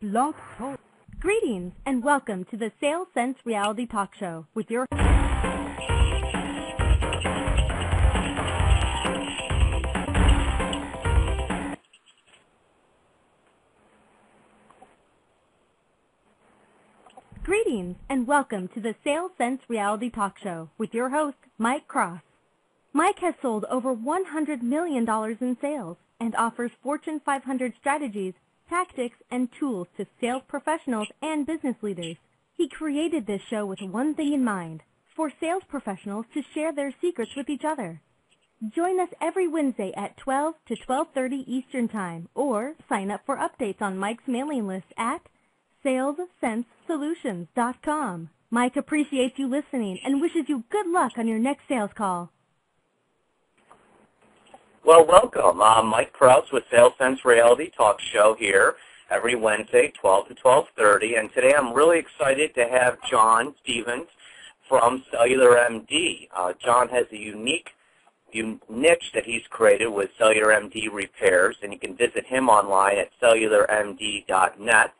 Blog Talk. Greetings and welcome to the Sales Sense Reality Talk Show with your Greetings and welcome to the Sales Sense Reality Talk Show with your host, Mike Krause. Mike has sold over $100 million in sales and offers Fortune 500 strategies, tactics, and tools to sales professionals and business leaders. He created this show with one thing in mind, for sales professionals to share their secrets with each other. Join us every Wednesday at 12 to 12:30 Eastern Time, or sign up for updates on Mike's mailing list at salessensesolutions.com. Mike appreciates you listening and wishes you good luck on your next sales call. Well, welcome. I'm Mike Krause with Sales Sense Reality Talk Show here every Wednesday, 12 to 12:30. And today I'm really excited to have John Stevens from Cellular MD. John has a unique niche that he's created with Cellular MD Repairs, and you can visit him online at cellularmd.net.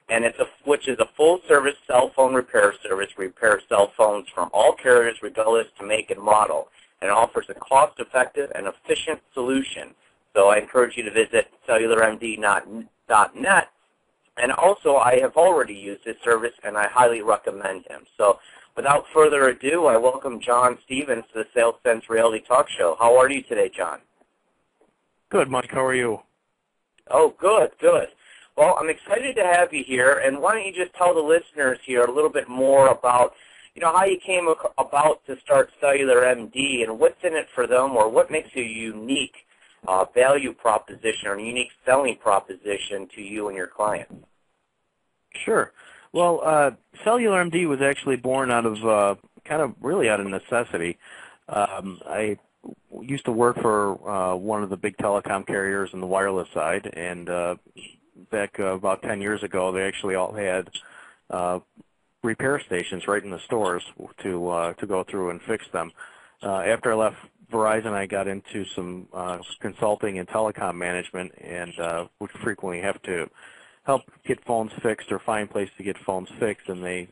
And which is a full-service cell phone repair service, repair cell phones from all carriers regardless to make and model. And it offers a cost-effective and efficient solution. So I encourage you to visit cellularmd.net. And also, I have already used this service, and I highly recommend him. So without further ado, I welcome John Stevens to the Sales Sense Reality Talk Show. How are you today, John? Good, Mike. How are you? Oh, good, good. Well, I'm excited to have you here, and why don't you just tell the listeners here a little bit more about how you came about to start Cellular MD and what's in it for them, or what makes a unique value proposition or a unique selling proposition to you and your clients. Sure. Well, Cellular MD was actually born out of really out of necessity. I used to work for one of the big telecom carriers on the wireless side, and back about 10 years ago, they actually all had repair stations right in the stores to go through and fix them. After I left Verizon, I got into some consulting and telecom management, and would frequently have to help get phones fixed or find places to get phones fixed, and they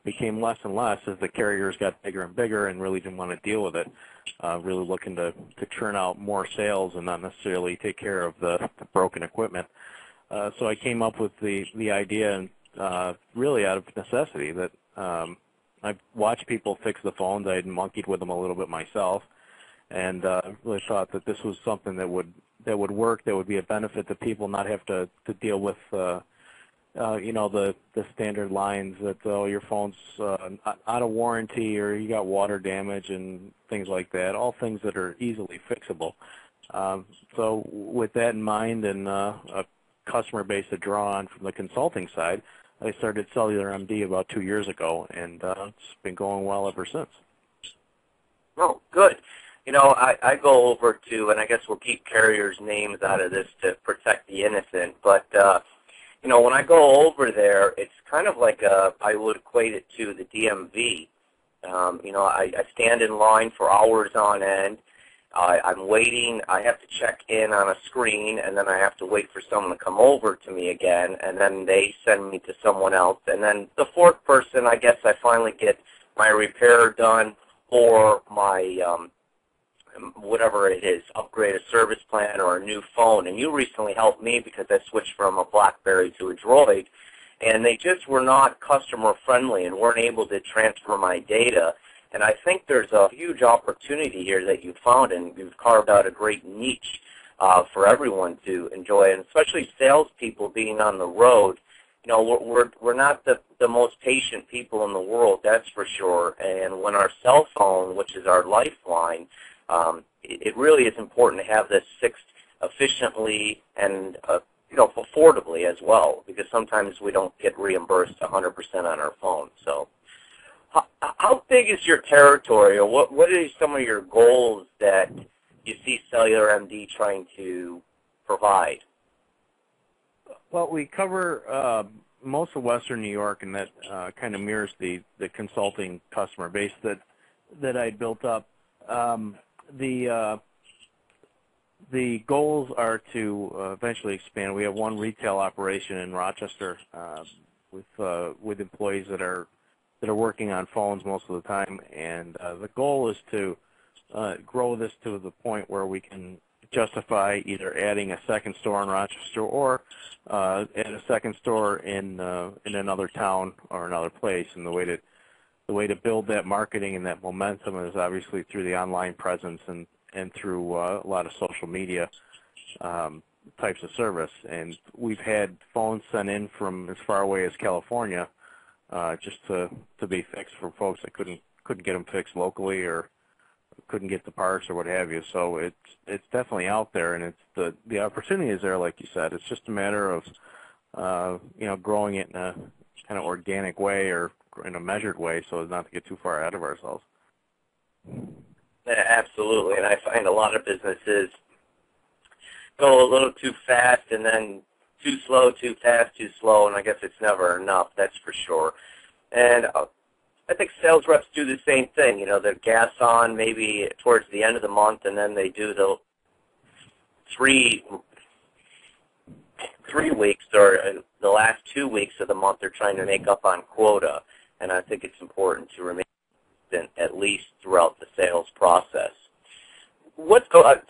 became less and less as the carriers got bigger and bigger and really didn't want to deal with it, really looking to churn out more sales and not necessarily take care of the broken equipment. So I came up with the idea, and really out of necessity, that I watched people fix the phones. I had monkeyed with them a little bit myself, and really thought that this was something that would work, that would be a benefit to people, not have to deal with the standard lines that your phone's out of warranty, or you got water damage and things like that, all things that are easily fixable. So with that in mind, and a customer base to draw on from the consulting side, I started Cellular MD about 2 years ago, and it's been going well ever since. Oh, good. I go over to, and I guess we'll keep carriers' names out of this to protect the innocent, but, when I go over there, it's kind of like I would equate it to the DMV. I stand in line for hours on end. I'm waiting. I have to check in on a screen, and then I have to wait for someone to come over to me again, and then they send me to someone else. And then the fourth person, I guess I finally get my repair done, or my whatever it is, upgrade a service plan or a new phone. And you recently helped me because I switched from a BlackBerry to a Droid, and they just were not customer-friendly and weren't able to transfer my data. And I think there's a huge opportunity here that you found, and you've carved out a great niche for everyone to enjoy, and especially salespeople being on the road. We're not the most patient people in the world, that's for sure. And when our cell phone, which is our lifeline, it really is important to have this fixed efficiently and affordably as well, because sometimes we don't get reimbursed 100% on our phone. So, how big is your territory, or what are some of your goals that you see Cellular MD trying to provide? Well, we cover most of Western New York, and that kind of mirrors the consulting customer base that I built up. The the goals are to eventually expand. We have one retail operation in Rochester with employees that are working on phones most of the time, and the goal is to grow this to the point where we can justify either adding a second store in Rochester or add a second store in another town or another place. And the way to build that marketing and that momentum is obviously through the online presence and through a lot of social media types of service. And we've had phones sent in from as far away as California just to be fixed for folks that couldn't get them fixed locally or couldn't get the parts or what have you. So it's definitely out there, and it's the opportunity is there, like you said. It's just a matter of growing it in a kind of organic way or in a measured way, so as not to get too far ahead of ourselves. Yeah, absolutely, and I find a lot of businesses go a little too fast and then too slow, too fast, too slow, and I guess it's never enough, that's for sure. And I think sales reps do the same thing. You know, they're gas on maybe towards the end of the month, and then they do the three weeks or the last 2 weeks of the month they're trying to make up on quota. And I think it's important to remain consistent at least throughout the sales process.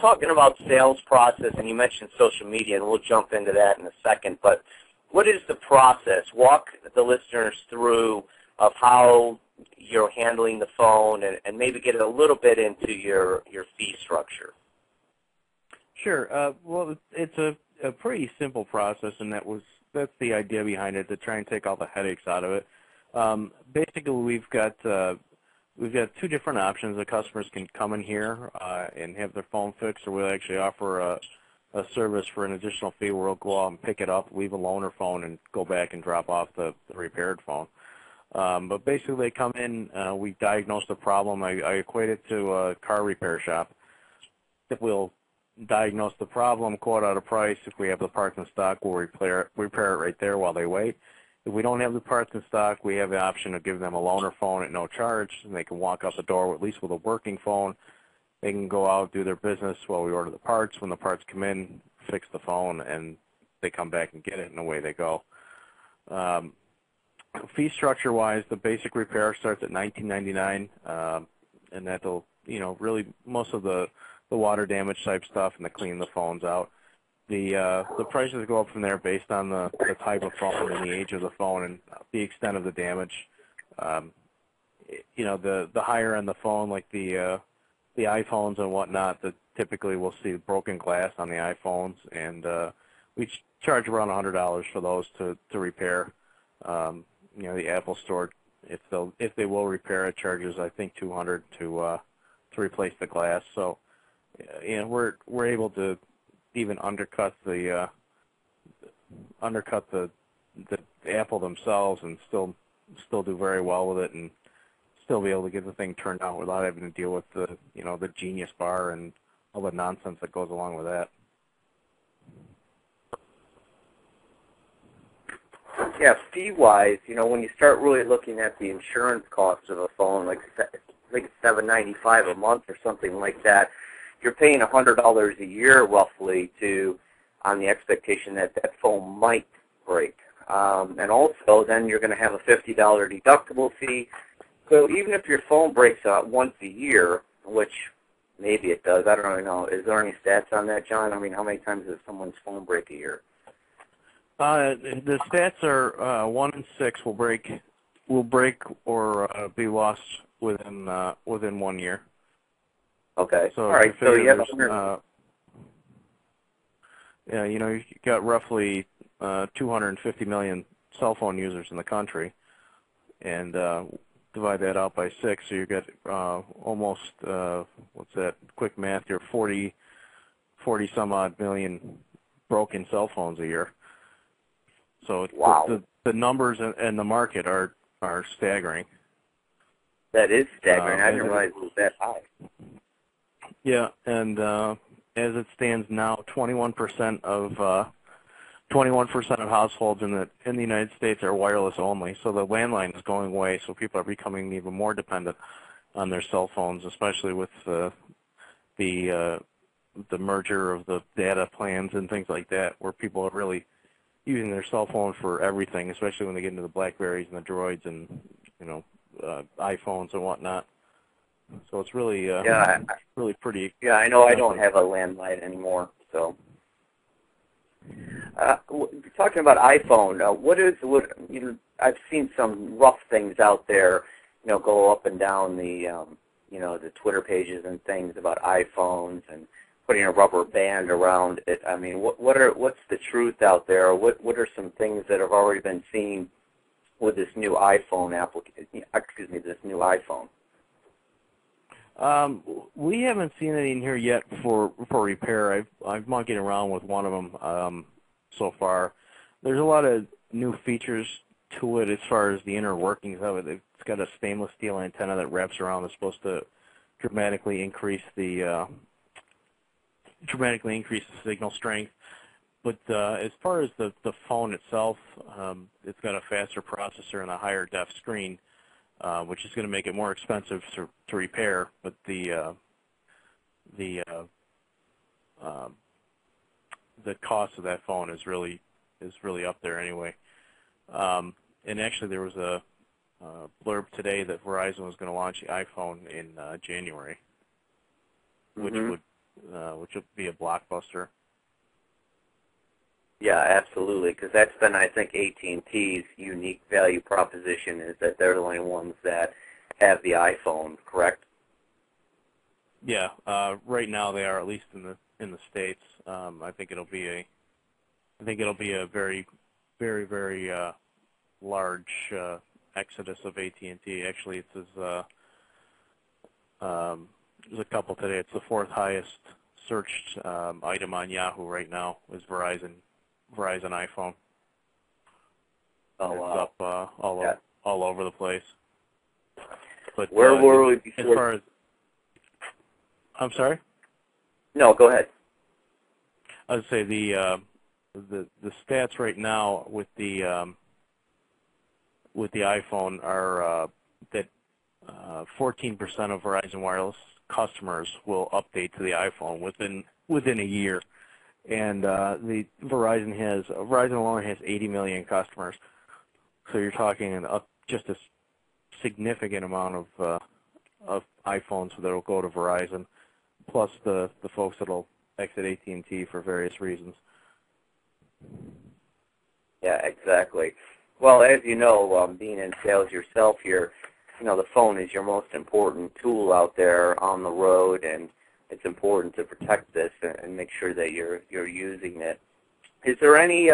Talking about sales process, and you mentioned social media, and we'll jump into that in a second, but what is the process? Walk the listeners through of how you're handling the phone and maybe get a little bit into your fee structure. Sure. Well, it's a pretty simple process, and that's the idea behind it, to try and take all the headaches out of it. Basically, we've got two different options. The customers can come in here and have their phone fixed, or we'll actually offer a service for an additional fee where we'll go out and pick it up, leave a loaner phone, and go back and drop off the repaired phone. But basically, they come in, we diagnose the problem. I equate it to a car repair shop. We'll diagnose the problem, quote out a price. If we have the parts in stock, we'll repair it right there while they wait. If we don't have the parts in stock, we have the option of giving them a loaner phone at no charge, and they can walk out the door at least with a working phone. They can go out, do their business while we order the parts. When the parts come in, fix the phone, and they come back and get it, and away they go. Fee structure-wise, the basic repair starts at $19.99, and that'll, really most of the water damage type stuff and the clean the phones out. The prices go up from there based on the type of phone and the age of the phone and the extent of the damage. The higher end the phone, like the iPhones and whatnot, that typically we'll see broken glass on the iPhones, and we charge around $100 for those to repair. The Apple Store, if they will repair it, charges I think $200 to replace the glass. So, we're able to even undercut the Apple themselves and still do very well with it, and still be able to get the thing turned out without having to deal with the Genius Bar and all the nonsense that goes along with that. Yeah, fee-wise, when you start really looking at the insurance cost of a phone, like I think it's $7.95 a month or something like that, you're paying $100 a year roughly on the expectation that that phone might break. And also then you're going to have a $50 deductible fee. So even if your phone breaks out once a year, which maybe it does, I don't really know. Is there any stats on that, John? I mean, how many times does someone's phone break a year? The stats are 1 in 6 will break or be lost within 1 year. Okay. So all right. So you have you've got roughly 250 million cell phone users in the country, and divide that out by 6, so you get almost what's that? Quick math. You're 40 some odd million broken cell phones a year. So wow. The numbers in the market are staggering. That is staggering. I didn't realize it was that high. Yeah, and as it stands now, 21% of households in the United States are wireless only. So the landline is going away. So people are becoming even more dependent on their cell phones, especially with the the merger of the data plans and things like that, where people are really using their cell phone for everything, especially when they get into the BlackBerries and the Droids and iPhones and whatnot. So it's really really pretty. Yeah, I know. I don't have a landline anymore. So, talking about iPhone, I've seen some rough things out there, go up and down the the Twitter pages and things about iPhones and putting a rubber band around it. I mean, what's the truth out there? What are some things that have already been seen with this new iPhone this new iPhone? We haven't seen anything here yet for repair. I've monkeyed around with one of them so far. There's a lot of new features to it as far as the inner workings of it. It's got a stainless steel antenna that wraps around that's supposed to dramatically increase the signal strength. But as far as the phone itself, it's got a faster processor and a higher def screen, which is going to make it more expensive to repair. But the cost of that phone is really up there anyway. And actually, there was a blurb today that Verizon was going to launch the iPhone in January, which would be a blockbuster. Yeah, absolutely, because that's been, I think, AT&T's unique value proposition is that they're the only ones that have the iPhone, correct? Yeah, right now they are, at least in the States. I think it'll be a very, very, very large exodus of AT&T. Actually, there's a couple today. It's the fourth highest searched item on Yahoo right now is Verizon iPhone. Oh, wow. It's up all over the place. But where were we before? As far as, I'm sorry? No, go ahead. I would say the stats right now with the iPhone are that 14% of Verizon Wireless customers will update to the iPhone within a year, and the Verizon alone has 80 million customers. So you're talking just a significant amount of iPhones that will go to Verizon, plus the folks that will exit AT&T for various reasons. Yeah, exactly. Well, as you know, being in sales yourself, the phone is your most important tool out there on the road, and it's important to protect this and make sure that you're using it. Is there any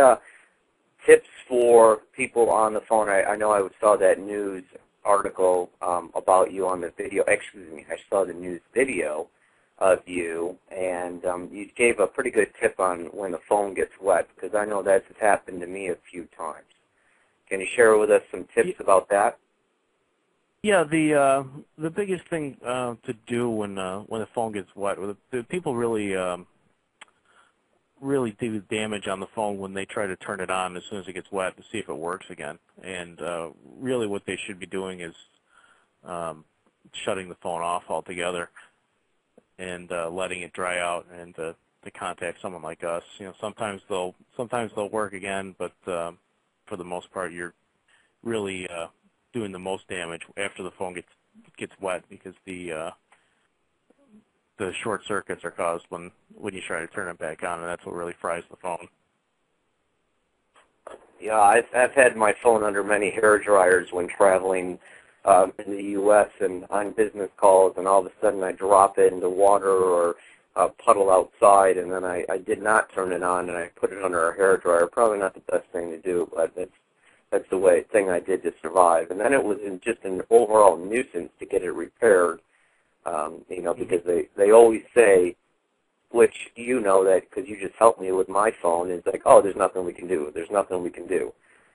tips for people on the phone? I know I saw that news article about you on the video. Excuse me, I saw the news video of you, and you gave a pretty good tip on when the phone gets wet, because I know that's happened to me a few times. Can you share with us some tips about that? Yeah, the biggest thing to do when the phone gets wet, the people really do damage on the phone when they try to turn it on as soon as it gets wet to see if it works again. And really, what they should be doing is shutting the phone off altogether and letting it dry out, and to contact someone like us. Sometimes they'll work again, but for the most part, you're really doing the most damage after the phone gets wet, because the short circuits are caused when you try to turn it back on, and that's what really fries the phone. Yeah, I've had my phone under many hair dryers when traveling in the U.S. and on business calls, and all of a sudden I drop it into water or a puddle outside, and then I did not turn it on, and I put it under a hair dryer. Probably not the best thing to do, but that's the thing I did to survive. And then it was just an overall nuisance to get it repaired, because they always say, which you know that because you just helped me with my phone, is like, oh, there's nothing we can do. There's nothing we can do.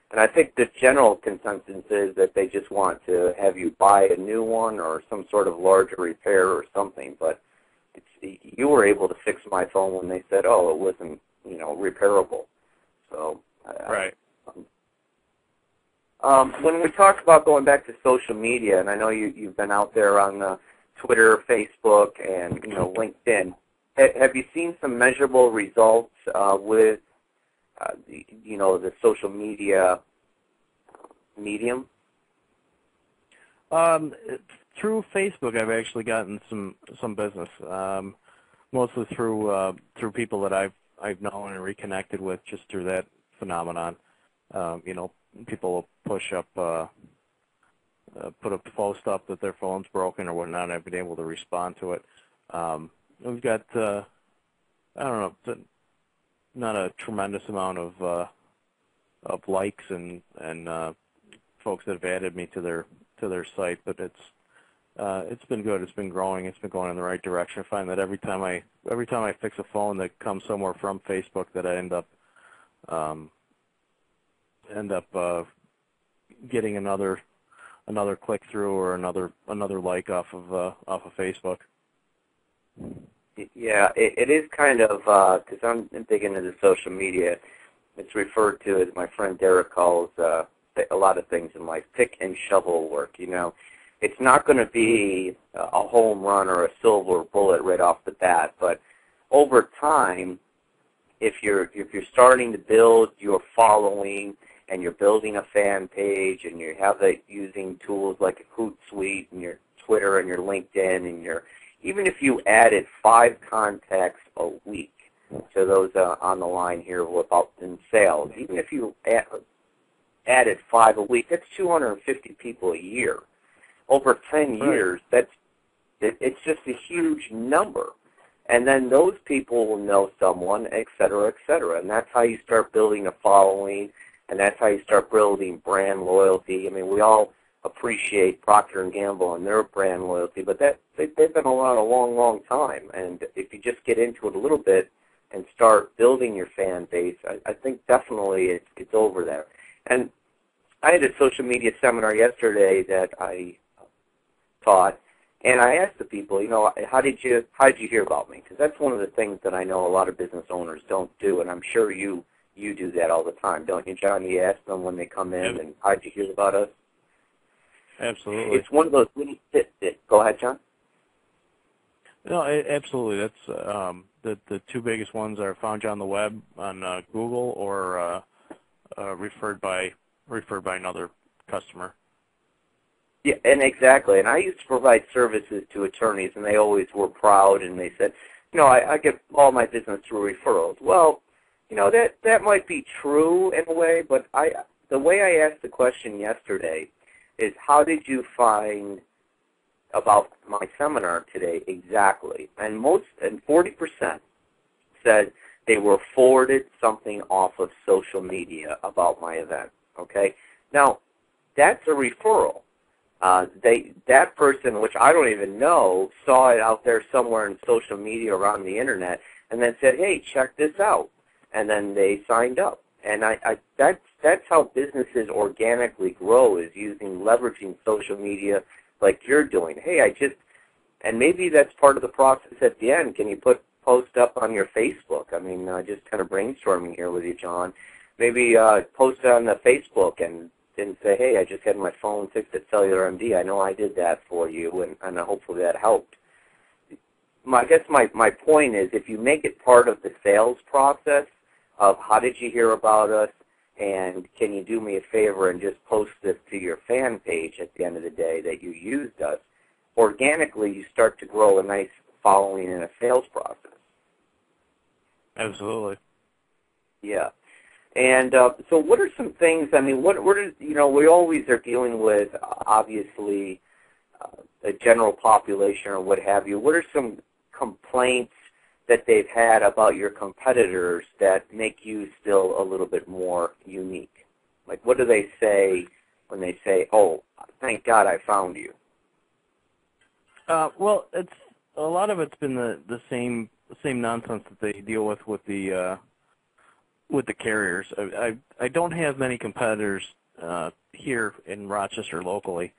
And I think the general consensus is that they just want to have you buy a new one or some sort of larger repair or something. But you were able to fix my phone when they said, oh, it wasn't, repairable. So right. When we talk about going back to social media, and I know you've been out there on Twitter, Facebook, and LinkedIn, Have you seen some measurable results with, the social media medium? Through Facebook, I've actually gotten some business, mostly through people that I've known and reconnected with just through that phenomenon. People will push up, put a post up that their phone's broken or whatnot, and I've been able to respond to it. We've got, I don't know, not a tremendous amount of likes and folks that have added me to their site, but it's been good. It's been growing. It's been going in the right direction. I find that every time I fix a phone that comes somewhere from Facebook, that I end up getting another click through or another like off of Facebook. Yeah, it is kind of, because I'm big into the social media, it's referred to, as my friend Derek calls, a lot of things in life, pick and shovel work, It's not going to be a home run or a silver bullet right off the bat, but over time, if you're starting to build your following and you're building a fan page and you have it using tools like a Hootsuite and your Twitter and your LinkedIn and even if you added 5 contacts a week to those on the line here about in sales, even if you added 5 a week, that's 250 people a year. Over 10 years, it's just a huge number. And then those people will know someone, et cetera, et cetera. And that's how you start building a following, and that's how you start building brand loyalty. I mean, we all appreciate Procter & Gamble and their brand loyalty, but they've been around a long, long time. And if you just get into it a little bit and start building your fan base, I think definitely it's over there. And I had a social media seminar yesterday that I taught, and I asked the people, how did you hear about me? Because that's one of the things that I know a lot of business owners don't do, and I'm sure you do that all the time, don't you, John? You ask them when they come in, and how did you hear about us? Absolutely. It's one of those little Go ahead, John. No, absolutely. That's the 2 biggest ones are found you on the web on Google or referred by another customer. Yeah, and exactly. And I used to provide services to attorneys, and they always were proud, and they said, I get all my business through referrals. Well, that might be true in a way, but the way I asked the question yesterday is, how did you find about my seminar today exactly? And 40% said they were forwarded something off of social media about my event. Okay? Now, that's a referral. That person, which I don't even know, saw it out there somewhere in social media or on the internet, and then said, "Hey, check this out," and then they signed up. And that's how businesses organically grow, is leveraging social media like you're doing. Hey, and maybe that's part of the process at the end. Can you post up on your Facebook? I mean, just kind of brainstorming here with you, John. Maybe post on the Facebook and say, hey, I just had my phone fixed at Cellular MD. I know I did that for you, and hopefully that helped. I guess my point is, if you make it part of the sales process of how did you hear about us, and can you do me a favor and just post this to your fan page at the end of the day that you used us, organically you start to grow a nice following in a sales process. Absolutely. Yeah. And so what are some things, I mean, what is, we always are dealing with, obviously, the general population or what have you. What are some complaints that they've had about your competitors that make you still a little bit more unique? Like, what do they say when they say, oh, thank God I found you? Well, a lot of it's been the same nonsense that they deal with the carriers. I don't have many competitors here in Rochester locally,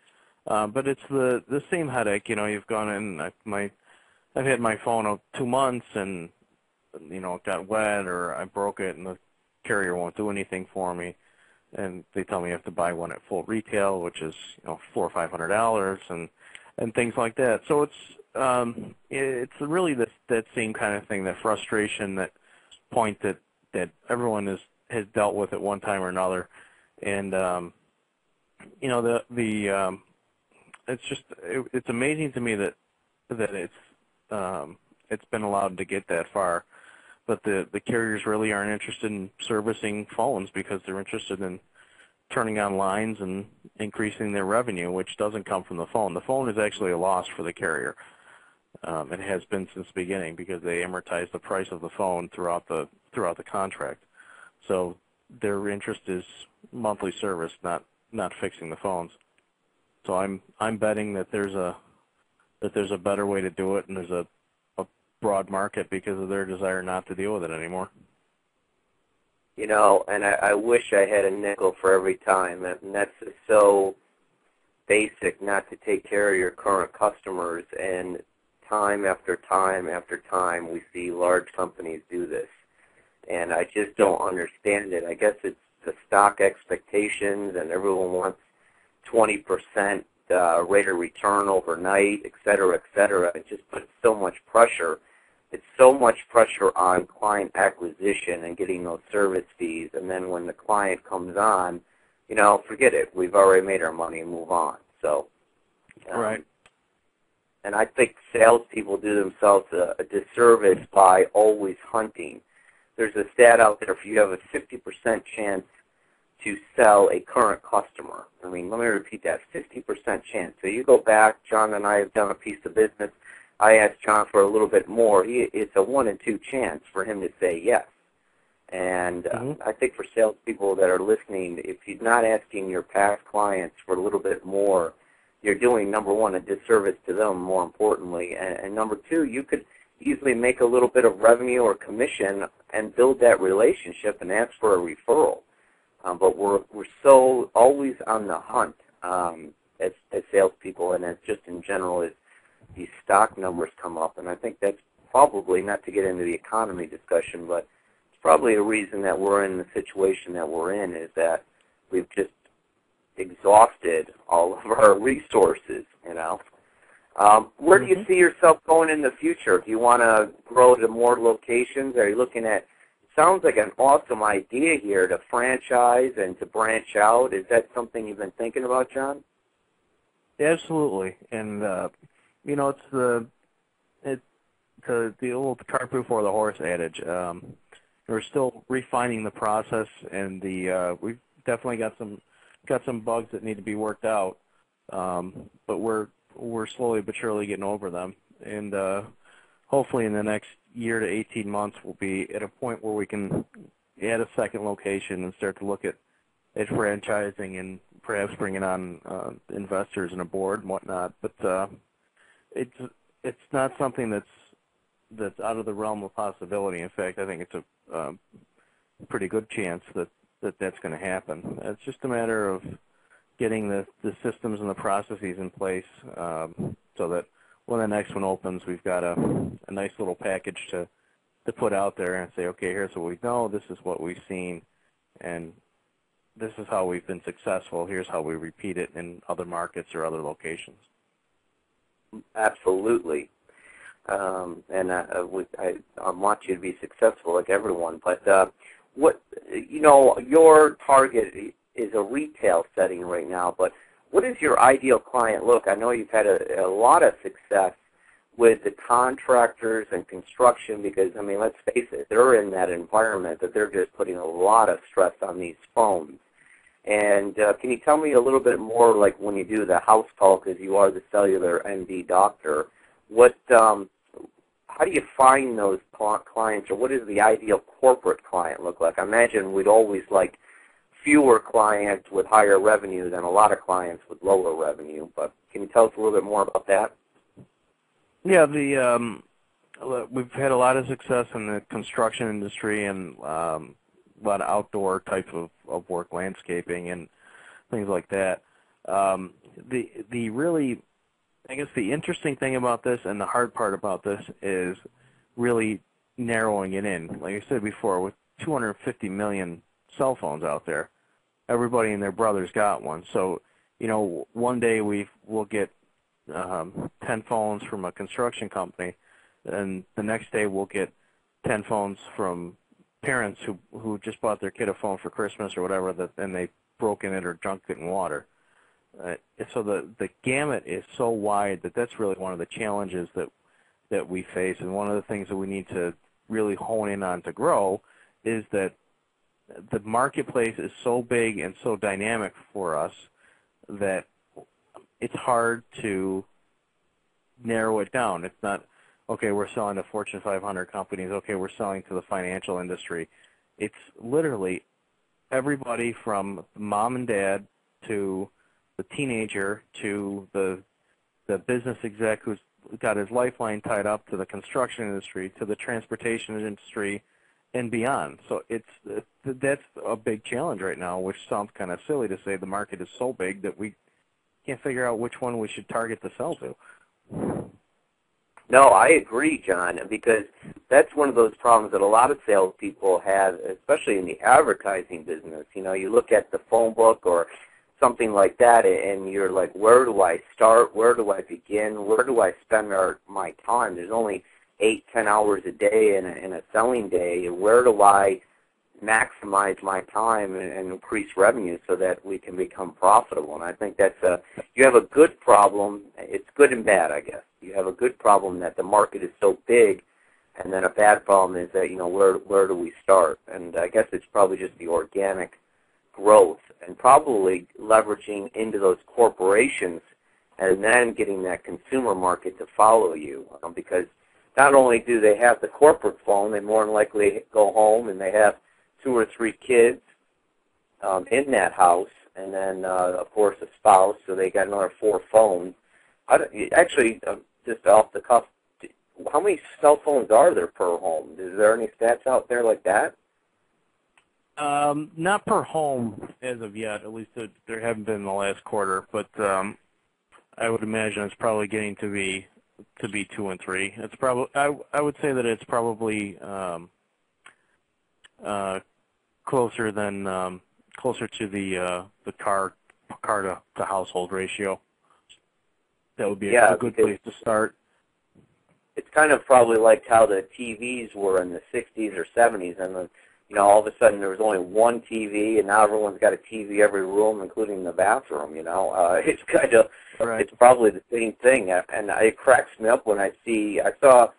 but it's the same headache. You've gone in. I've had my phone out 2 months, and it got wet, or I broke it, and the carrier won't do anything for me, and they tell me I have to buy one at full retail, which is $400 or $500, and things like that. So it's really that same kind of thing, that frustration, that point that everyone has dealt with at one time or another, and it's amazing to me that it's been allowed to get that far, but the carriers really aren't interested in servicing phones because they're interested in turning on lines and increasing their revenue, which doesn't come from the phone. The phone is actually a loss for the carrier. It has been since the beginning because they amortize the price of the phone throughout the contract. So their interest is monthly service, not fixing the phones. So I'm betting that there's a better way to do it, and there's a broad market because of their desire not to deal with it anymore. You know, and I wish I had a nickel for every time, and that's so basic not to take care of your current customers, and time after time after time we see large companies do this, and I just don't understand it. I guess it's the stock expectations, and everyone wants 20% rate of return overnight, et cetera, et cetera. It just puts so much pressure. It's so much pressure on client acquisition and getting those service fees, and then when the client comes on, you know, forget it. We've already made our money and move on. So, right. And I think salespeople do themselves a disservice by always hunting. There's a stat out there: if you have a 50% chance to sell a current customer, I mean, let me repeat that: 50% chance. So you go back. John and I have done a piece of business. I asked John for a little bit more. It's a 1 in 2 chance for him to say yes. And I think for salespeople that are listening, if you're not asking your past clients for a little bit more, you're doing, number one, a disservice to them, more importantly. And number two, you could easily make a little bit of revenue or commission and build that relationship and ask for a referral. But we're so always on the hunt as salespeople, and as just in general as these stock numbers come up. And I think that's probably, not to get into the economy discussion, but it's probably a reason that we're in the situation that we're in, is that we've just exhausted all of our resources, you know. Where do you see yourself going in the future? Do you want to grow to more locations? Are you looking at, it sounds like an awesome idea here to franchise and to branch out. Is that something you've been thinking about, John? Absolutely. And, you know, it's the old cart before the horse adage. We're still refining the process, and we've definitely got some bugs that need to be worked out, but we're slowly but surely getting over them. And hopefully in the next year to 18 months, we'll be at a point where we can add a second location and start to look at franchising and perhaps bringing on investors and a board and whatnot. But it's not something that's out of the realm of possibility. In fact, I think it's a pretty good chance that's going to happen. It's just a matter of getting the systems and the processes in place so that when the next one opens, we've got a nice little package to put out there and say, okay, here's what we know, this is what we've seen, and this is how we've been successful. Here's how we repeat it in other markets or other locations. Absolutely. And I want you to be successful like everyone. But your target is a retail setting right now, but what is your ideal client look? I know you've had a lot of success with the contractors and construction because, I mean, let's face it, they're in that environment that they're just putting a lot of stress on these phones. And can you tell me a little bit more, like when you do the house call, because you are the cellular MD doctor, how do you find those clients, or what does the ideal corporate client look like? I imagine we'd always like fewer clients with higher revenue than a lot of clients with lower revenue, but can you tell us a little bit more about that? Yeah, we've had a lot of success in the construction industry and a lot of outdoor type of work, landscaping and things like that. The really, I guess the interesting thing about this and the hard part about this is really narrowing it in. Like I said before, with 250 million cell phones out there, everybody and their brother's got one. So, you know, one day we'll get 10 phones from a construction company, and the next day we'll get 10 phones from parents who just bought their kid a phone for Christmas or whatever, and they broke in it or junked it in water. So the gamut is so wide that's really one of the challenges that we face, and one of the things that we need to really hone in on to grow is that the marketplace is so big and so dynamic for us that it's hard to narrow it down. It's not, okay, we're selling to Fortune 500 companies, okay, we're selling to the financial industry. It's literally everybody from mom and dad to the teenager to the business exec who's got his lifeline tied up, to the construction industry, to the transportation industry, and beyond. So that's a big challenge right now, which sounds kind of silly to say the market is so big that we can't figure out which one we should target to sell to. No, I agree, John, because that's one of those problems that a lot of salespeople have, especially in the advertising business. You know, you look at the phone book or something like that, and you're like, where do I start? Where do I begin? Where do I spend my time? There's only 8-10 hours a day in a selling day. Where do I maximize my time and increase revenue so that we can become profitable? And I think you have a good problem. It's good and bad, I guess. You have a good problem that the market is so big, and then a bad problem is that, where do we start? And I guess it's probably just the organic growth and probably leveraging into those corporations and then getting that consumer market to follow you, because not only do they have the corporate phone, they more than likely go home and they have 2 or 3 kids in that house, and then, of course, a spouse, so they got another 4 phones. Just off the cuff, how many cell phones are there per home? Is there any stats out there like that? Not per home as of yet. At least there haven't been in the last quarter, but I would imagine it's probably getting to be 2 and 3. It's probably I would say that it's probably closer to the car to household ratio. That would be a good place to start. It's kind of probably like how the TVs were in the 60s or 70s, and all of a sudden there was only one TV, and now everyone's got a TV every room, including the bathroom. It's kind of right. It's probably the same thing, and it cracks me up when I saw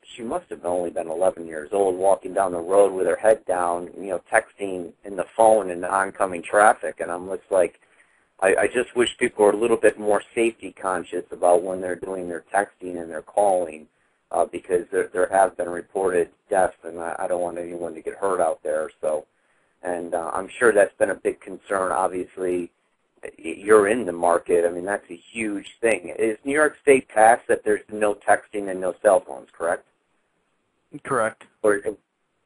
she must have only been 11 years old, walking down the road with her head down, texting in the phone in the oncoming traffic, and I'm just like, I just wish people were a little bit more safety conscious about when they're doing their texting and their calling, because there have been reported deaths, and I don't want anyone to get hurt out there. So, and I'm sure that's been a big concern. Obviously, you're in the market. I mean, that's a huge thing. Is New York State passed that there's no texting and no cell phones, correct? Correct. Or,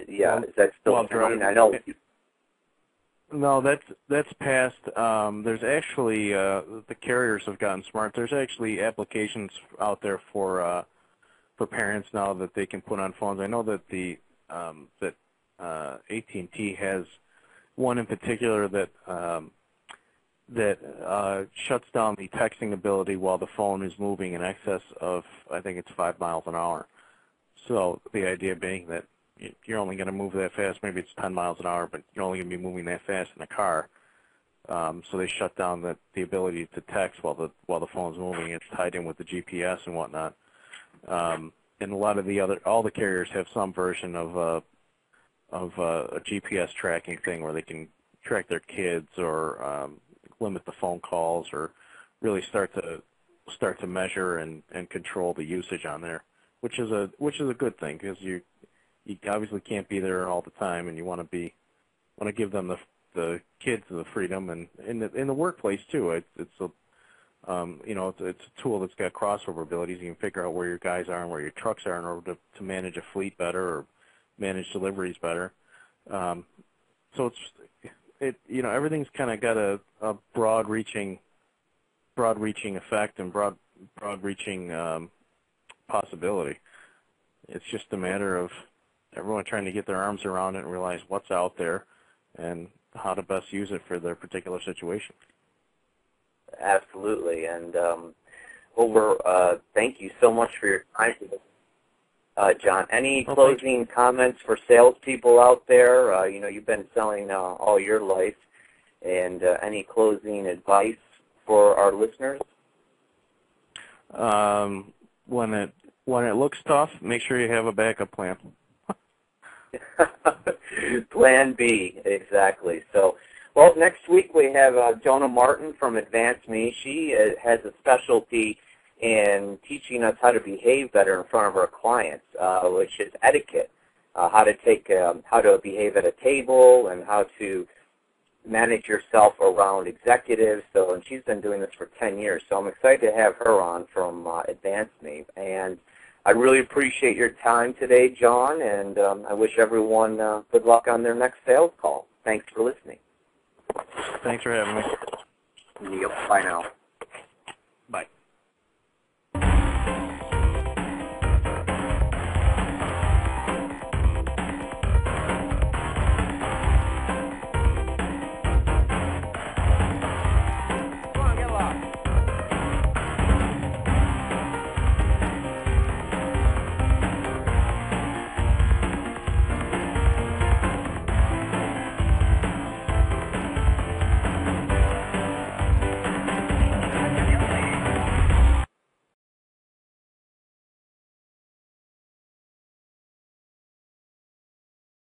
yeah, is that still happening? I know. No, that's passed. There's actually the carriers have gotten smart. There's actually applications out there for parents now that they can put on phones. I know that that AT&T has one in particular that shuts down the texting ability while the phone is moving in excess of, I think it's 5 miles an hour. So the idea being that you're only going to move that fast. Maybe it's 10 miles an hour, but you're only going to be moving that fast in a car. So they shut down the ability to text while the phone's moving. It's tied in with the GPS and whatnot. And a lot of all the carriers have some version of a GPS tracking thing where they can track their kids or limit the phone calls or really start to measure and control the usage on there, which is a good thing because you obviously can't be there all the time, and you want to give them the kids the freedom, and in the workplace too. It's a tool that's got crossover abilities. You can figure out where your guys are and where your trucks are in order to manage a fleet better or manage deliveries better. So everything's kind of got a broad-reaching effect and broad-reaching possibility. It's just a matter of everyone trying to get their arms around it and realize what's out there and how to best use it for their particular situation. Absolutely. And Thank you so much for your time today. John, any closing comments for salespeople out there? You've been selling all your life, and any closing advice for our listeners? When it looks tough, make sure you have a backup plan. Plan B, exactly. So, well, next week we have Jonah Martin from Advance Me. She has a specialty in teaching us how to behave better in front of our clients, which is etiquette, how to behave at a table and how to manage yourself around executives. So, and she's been doing this for 10 years. So I'm excited to have her on from Advance Me. And I really appreciate your time today, John, and I wish everyone good luck on their next sales call. Thanks for listening. Thanks for having me. Yep, bye now.